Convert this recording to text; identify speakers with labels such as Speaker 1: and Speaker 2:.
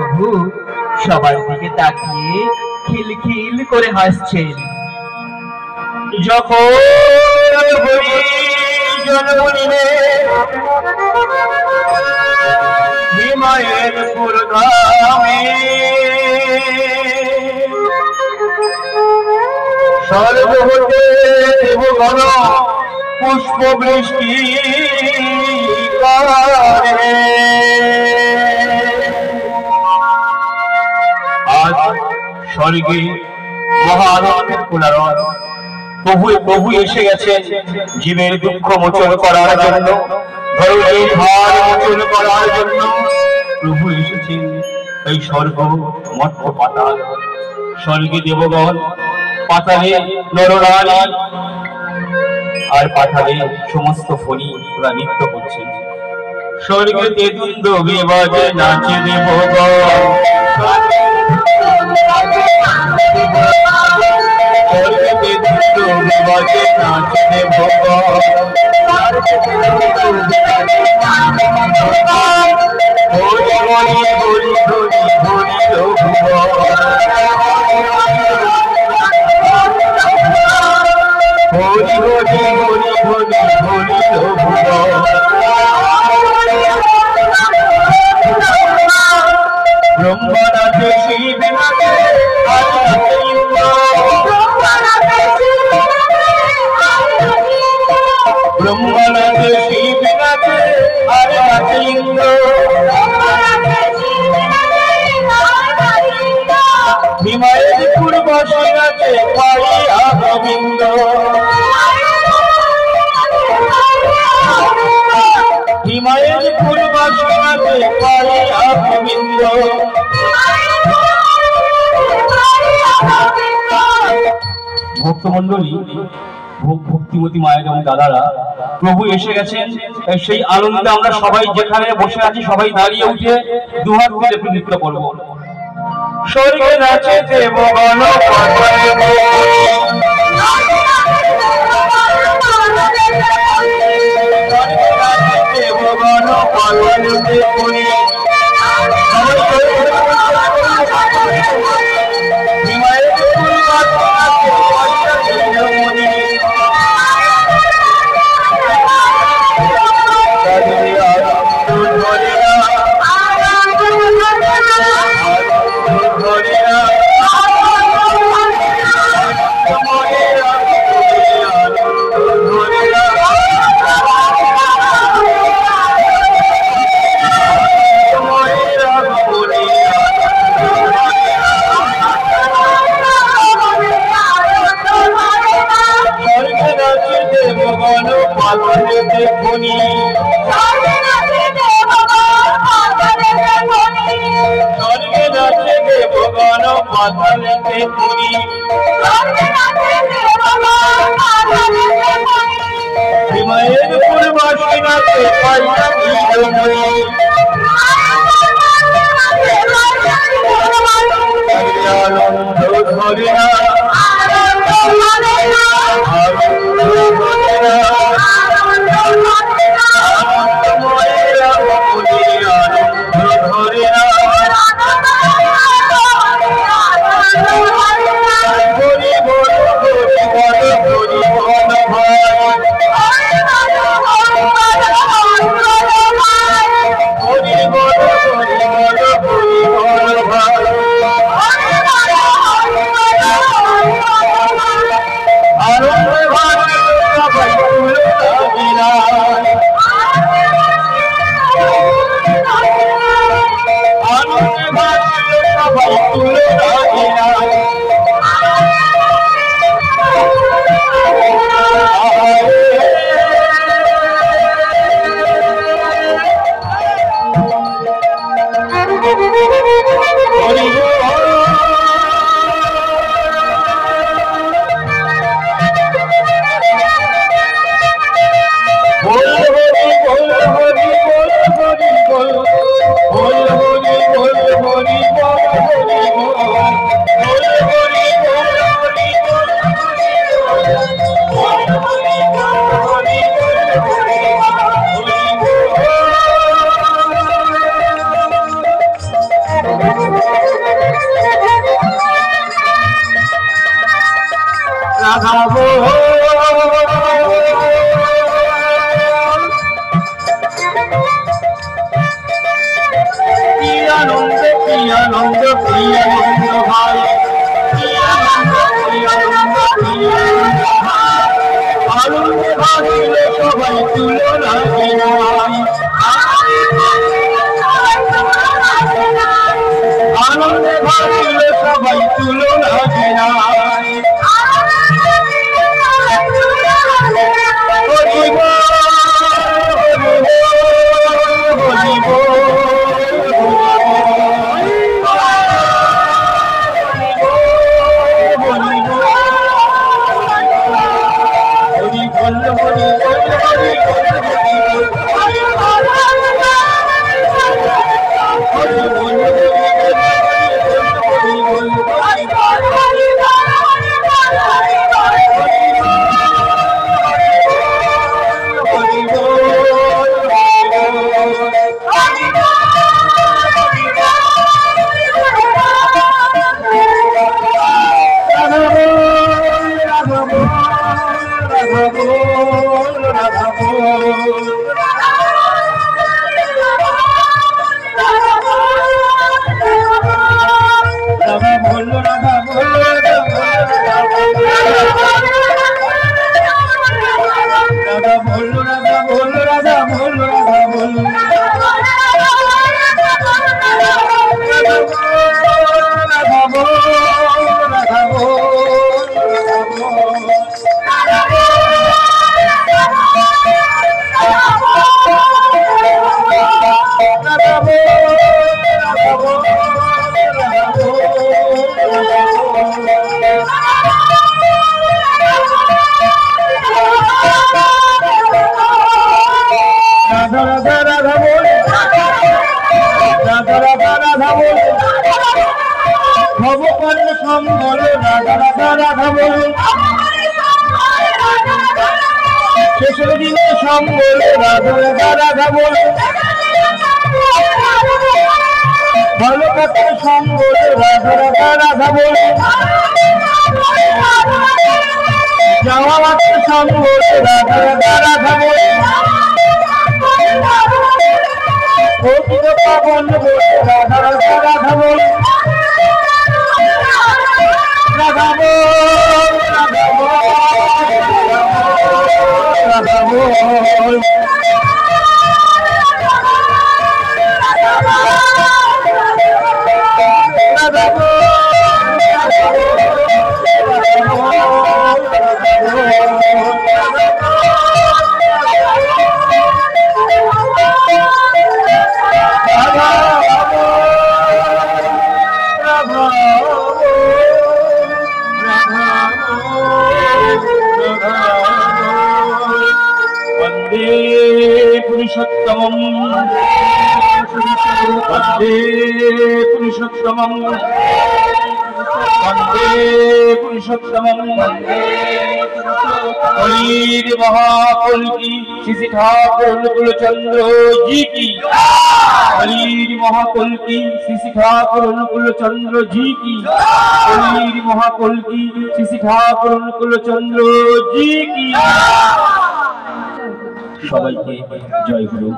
Speaker 1: প্রভু সবার দিকে তাকিয়ে খিলখিল করে হাসছেন।
Speaker 2: যখন হরি জন্মদিনে হিমায়ের পুরধামে সর্বহতে দেবগণ পুষ্প বৃষ্টি করে। আজ স্বর্গে মহানন্দের কোলাহল। প্রভু এসে গেছেন জীবের দুঃখ মোচন করার জন্য, ধর্মের ভার মোচন করার জন্য। প্রভু এসেছেন এই স্বর্গ মর্ত্য পাতাল। স্বর্গে দেবগণ, পাতালে নরনারী, আর পাতালে সমস্ত ফণী ওরা নৃত্য করছেন। স্বর্গে তেতুন্দ বিবাজে নাচে দেবগণ, স্বর্গে তেতুন্দ বিবাজে নাচে দেবগণ। হরি হরি হরি হরি হরি ভুবন, হরি হরি হরি হরি হরি ভুবন। ব্রহ্মনাথে শিব নাথে ব্রহ্মনাথে শিব নাথে আর নাচে ইন্দ্র। হিমায়ের পূর্বশী নাচে পাইয়া গোবিন্দ। হিমায়ের পূর্বশী নাচে পাইয়া গোবিন্দ। ভক্তমন্ডলী, ভক্তিমতী মায়ের এবং দাদারা, প্রভু এসে গেছেন। সেই আনন্দে আমরা সবাই যেখানে বসে আছি সবাই দাঁড়িয়ে উঠে দুহাত মিলে একটু নৃত্য করব। স্বর্গে নাচে দেবগণ, দেবগণ পালনে করি। হিমায়ের পূর্বশী নাচে পাইয়া নীলমণি। আনন্দ ধরে না, আনন্দ ধরে না, আনন্দময়েরা বলি আনন্দ ধরে না। হরি বল হরি বল হরি বল ভাই, হরি বল হরি বল হরি বল ভাই। আনন্দ ভাই সবাই তুলে বিরাজ, আনন্দ ভাই সবাই তুলে বিরাজ। আনন্দ কি আনন্দ কি আনন্দ ভাই, আনন্দে ভাসিলে সবাই তুলনা নাই, আনন্দে ভাসিলে সবাই তুলনা নাই। হরিব হরিব শেষের দিনে সম্বল রাধা রাধা বলে, ভালো কথার সম্বল রাধা রাধা রাধা বলে, যাওয়া মাত্র সম্বল রাধা রাধা রাধা বলে, অতীত পাবন বলে রাধা রাধা রাধা বলে, রাধা বল রাধা বল রাধা বল, वंदे पुरुषोत्तमं वंदे पुरुषोत्तमं वंदे पुरुषोत्तमं। हरिर महाकुल की श्री ठाकुर अनुकूल चंद्र जी की, हरिर महाकुल की श्री ठाकुर अनुकूल चंद्र जी की, हरिर महाकुल की श्री ठाकुर अनुकूल चंद्र जी की। সবাইকে জয় গুরু।